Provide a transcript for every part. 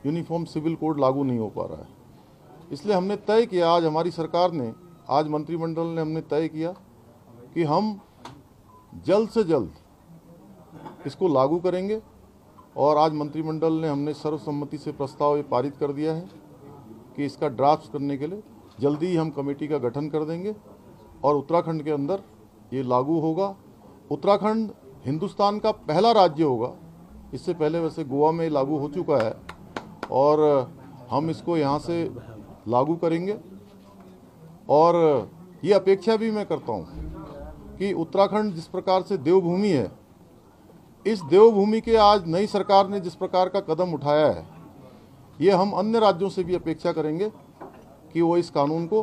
Uniform civil code लागू नहीं हो पा रहा है। इसलिए हमने तय किया, आज हमारी सरकार ने, आज मंत्रिमंडल ने हमने तय किया कि हम जल्द से जल्द इसको लागू करेंगे। और आज मंत्रिमंडल ने हमने सर्वसम्मति से प्रस्ताव ये पारित कर दिया है कि इसका ड्राफ्ट करने के लिए जल्दी ही हम कमेटी का गठन कर देंगे और उत्तराखंड के अंदर ये लागू होगा। उत्तराखंड हिंदुस्तान का पहला राज्य होगा, इससे पहले वैसे गोवा में लागू हो चुका है, और हम इसको यहाँ से लागू करेंगे। और ये अपेक्षा भी मैं करता हूँ कि उत्तराखंड जिस प्रकार से देवभूमि है, इस देवभूमि के आज नई सरकार ने जिस प्रकार का कदम उठाया है, ये हम अन्य राज्यों से भी अपेक्षा करेंगे कि वो इस कानून को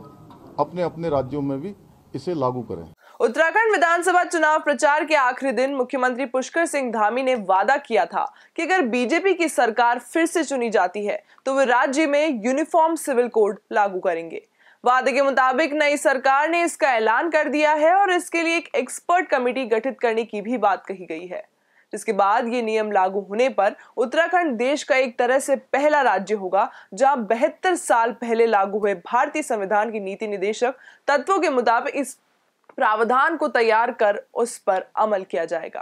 अपने अपने राज्यों में भी इसे लागू करें। उत्तराखंड विधानसभा चुनाव प्रचार के आखिरी दिन मुख्यमंत्री पुष्कर सिंह धामी ने वादा किया था कि अगर बीजेपी की सरकार फिर से चुनी जाती है तो वे राज्य में यूनिफॉर्म सिविल कोड लागू करेंगे। वादे के मुताबिक नई सरकार ने इसका ऐलान कर दिया है और इसके लिए एक एक्सपर्ट कमेटी गठित करने की भी बात कही गई है, जिसके बाद ये नियम लागू होने पर उत्तराखंड देश का एक तरह से पहला राज्य होगा जहां 72 साल पहले लागू हुए भारतीय संविधान की नीति निर्देशक तत्वों के मुताबिक इस प्रावधान को तैयार कर उस पर अमल किया जाएगा।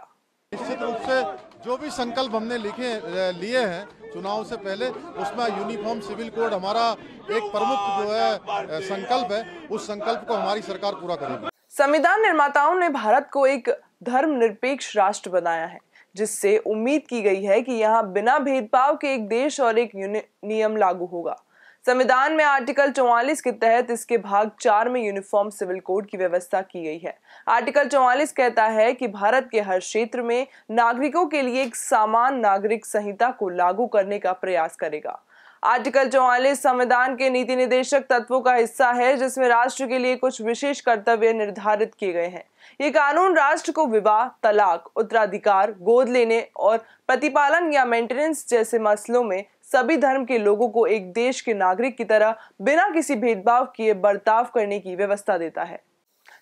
निश्चित रूप से जो भी संकल्प हमने लिए हैं चुनाव से पहले, उसमें यूनिफॉर्म सिविल कोड हमारा एक प्रमुख जो है संकल्प है, उस संकल्प को हमारी सरकार पूरा करेगी। संविधान निर्माताओं ने भारत को एक धर्मनिरपेक्ष राष्ट्र बनाया है, जिससे उम्मीद की गई है कि यहाँ बिना भेदभाव के एक देश और एक नियम लागू होगा। संविधान में आर्टिकल 44 के तहत इसके भाग 4 में यूनिफॉर्म सिविल कोड की व्यवस्था की गई है। आर्टिकल 44 कहता है कि भारत के हर क्षेत्र में नागरिकों के लिए एक समान नागरिक संहिता को लागू करने का प्रयास करेगा। आर्टिकल 44 संविधान के नीति निर्देशक तत्वों का हिस्सा है, जिसमें राष्ट्र के लिए कुछ विशेष कर्तव्य निर्धारित किए गए हैं। ये कानून राष्ट्र को विवाह, तलाक, उत्तराधिकार, गोद लेने और प्रतिपालन या मेंटेनेंस जैसे मसलों में सभी धर्म के लोगों को एक देश के नागरिक की तरह बिना किसी भेदभाव किए बर्ताव करने की व्यवस्था देता है।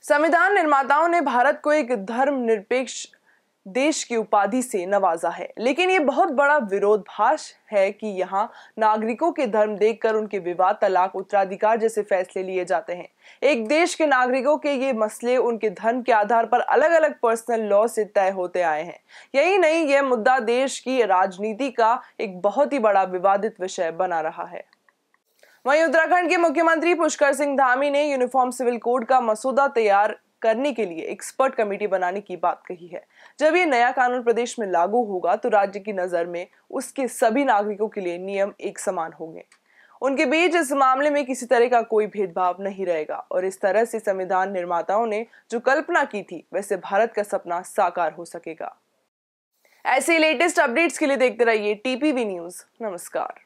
संविधान निर्माताओं ने भारत को एक धर्मनिरपेक्ष देश की उपाधि से नवाजा है, लेकिन ये बहुत बड़ा विरोधाभास है कि यहाँ नागरिकों के धर्म देखकर उनके विवाह, तलाक, उत्तराधिकार जैसे फैसले लिए जाते हैं। एक देश के नागरिकों के ये मसले उनके धर्म के आधार पर अलग अलग पर्सनल लॉ से तय होते आए हैं। यही नहीं, यह मुद्दा देश की राजनीति का एक बहुत ही बड़ा विवादित विषय बना रहा है। वहीं उत्तराखंड के मुख्यमंत्री पुष्कर सिंह धामी ने यूनिफॉर्म सिविल कोड का मसौदा तैयार करने के लिए एक्सपर्ट कमेटी बनाने की बात कही है। जब ये नया कानून प्रदेश में लागू होगा तो राज्य की नजर में उसके सभी नागरिकों के लिए नियम एक समान होंगे। उनके बीच इस मामले में किसी तरह का कोई भेदभाव नहीं रहेगा और इस तरह से संविधान निर्माताओं ने जो कल्पना की थी, वैसे भारत का सपना साकार हो सकेगा। ऐसे लेटेस्ट अपडेट्स के लिए देखते रहिए टीपीवी न्यूज। नमस्कार।